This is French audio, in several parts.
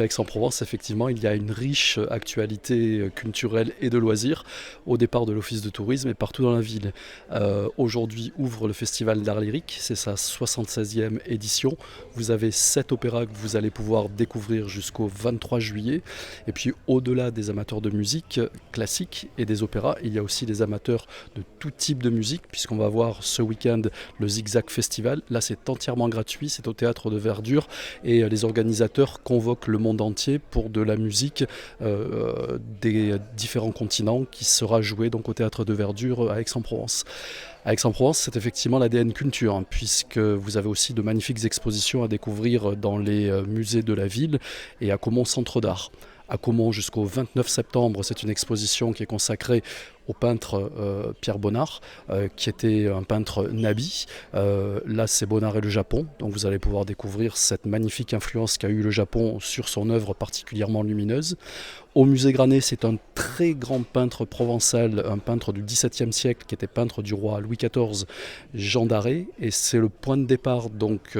À Aix-en-Provence, effectivement, il y a une riche actualité culturelle et de loisirs au départ de l'Office de tourisme et partout dans la ville. Aujourd'hui ouvre le Festival d'art lyrique, c'est sa 76e édition. Vous avez 7 opéras que vous allez pouvoir découvrir jusqu'au 23 juillet. Et puis au-delà des amateurs de musique classique et des opéras, il y a aussi des amateurs de tout type de musique, puisqu'on va voir ce week-end le Zigzag Festival. Là, c'est entièrement gratuit, c'est au Théâtre de Verdure et les organisateurs convoquent le monde entier pour de la musique des différents continents qui sera jouée donc au Théâtre de Verdure à Aix-en-Provence. À Aix-en-Provence, c'est effectivement l'ADN culture, hein, puisque vous avez aussi de magnifiques expositions à découvrir dans les musées de la ville et à Caumont Centre d'Art. À Caumont jusqu'au 29 septembre, c'est une exposition qui est consacrée au peintre Pierre Bonnard, qui était un peintre nabi. Là, c'est Bonnard et le Japon, donc vous allez pouvoir découvrir cette magnifique influence qu'a eu le Japon sur son œuvre particulièrement lumineuse. Au musée Granet, c'est un très grand peintre provençal, un peintre du XVIIe siècle qui était peintre du roi Louis XIV, Jean d'Arrée, et c'est le point de départ donc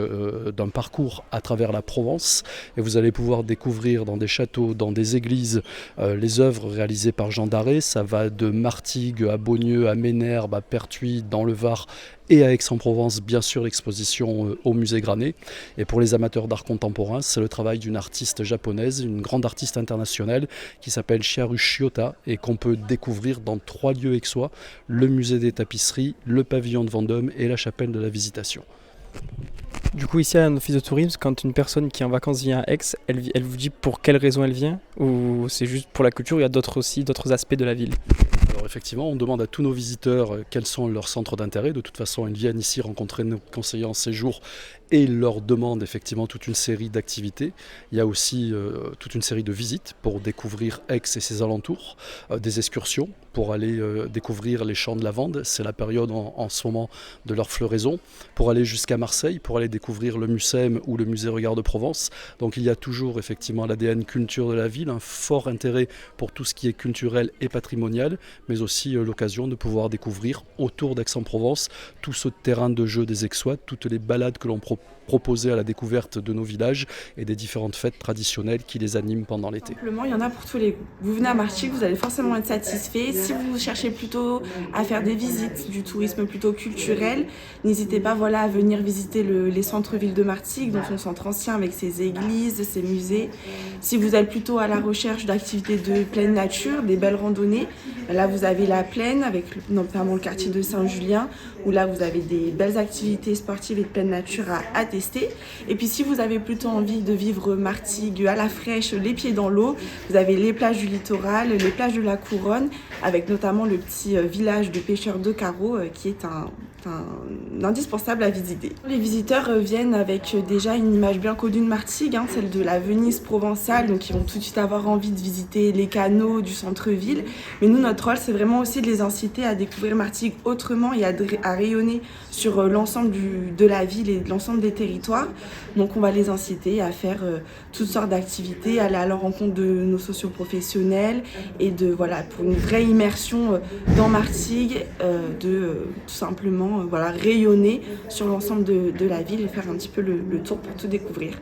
d'un parcours à travers la Provence. Et vous allez pouvoir découvrir dans des châteaux, dans des églises, les œuvres réalisées par Jean d'Arrée. Ça va de Martigues à Beaulieu, à Ménherbe, à Pertuis, dans le Var et à Aix-en-Provence, bien sûr, l'exposition au musée Granet. Et pour les amateurs d'art contemporain, c'est le travail d'une artiste japonaise, une grande artiste internationale qui s'appelle Chiharu Shiota et qu'on peut découvrir dans 3 lieux aixois, le musée des tapisseries, le pavillon de Vendôme et la chapelle de la Visitation. Du coup, ici à un office de tourisme, quand une personne qui est en vacances vient à Aix, elle vous dit pour quelle raison elle vient? Ou c'est juste pour la culture? Il y a d'autres aspects de la ville? Alors effectivement, on demande à tous nos visiteurs quels sont leurs centres d'intérêt. De toute façon, ils viennent ici rencontrer nos conseillers en séjour et ils leur demandent effectivement toute une série d'activités. Il y a aussi toute une série de visites pour découvrir Aix et ses alentours, des excursions pour aller découvrir les champs de lavande. C'est la période en ce moment de leur floraison. Pour aller jusqu'à Marseille, pour aller découvrir le Mucem ou le musée Regard de Provence. Donc il y a toujours effectivement l'ADN culture de la ville, un fort intérêt pour tout ce qui est culturel et patrimonial, mais aussi l'occasion de pouvoir découvrir autour d'Aix-en-Provence tout ce terrain de jeu des Aixois, toutes les balades que l'on proposer à la découverte de nos villages et des différentes fêtes traditionnelles qui les animent pendant l'été. Simplement, il y en a pour tous les goûts. Vous venez à Martigues, vous allez forcément être satisfait. Si vous cherchez plutôt à faire des visites, du tourisme plutôt culturel, n'hésitez pas à venir visiter les centres-villes de Martigues, donc son centre ancien avec ses églises, ses musées. Si vous êtes plutôt à la recherche d'activités de pleine nature, des belles randonnées, là vous avez la plaine avec notamment le quartier de Saint-Julien, où là vous avez des belles activités sportives et de pleine nature à tester. Et puis si vous avez plutôt envie de vivre Martigues à la fraîche, les pieds dans l'eau, vous avez les plages du littoral, les plages de la Couronne, avec notamment le petit village de pêcheurs de carreaux qui est un indispensable à visiter. Les visiteurs viennent avec déjà une image bien connue de Martigues, celle de la Venise provençale, donc ils vont tout de suite avoir envie de visiter les canaux du centre-ville. Mais nous, notre rôle, c'est vraiment aussi de les inciter à découvrir Martigues autrement et à rayonner sur l'ensemble de la ville et de l'ensemble des territoires. Donc on va les inciter à faire toutes sortes d'activités, aller à la rencontre de nos socioprofessionnels et pour une vraie immersion dans Martigues, tout simplement rayonner sur l'ensemble de la ville et faire un petit peu le tour pour tout découvrir.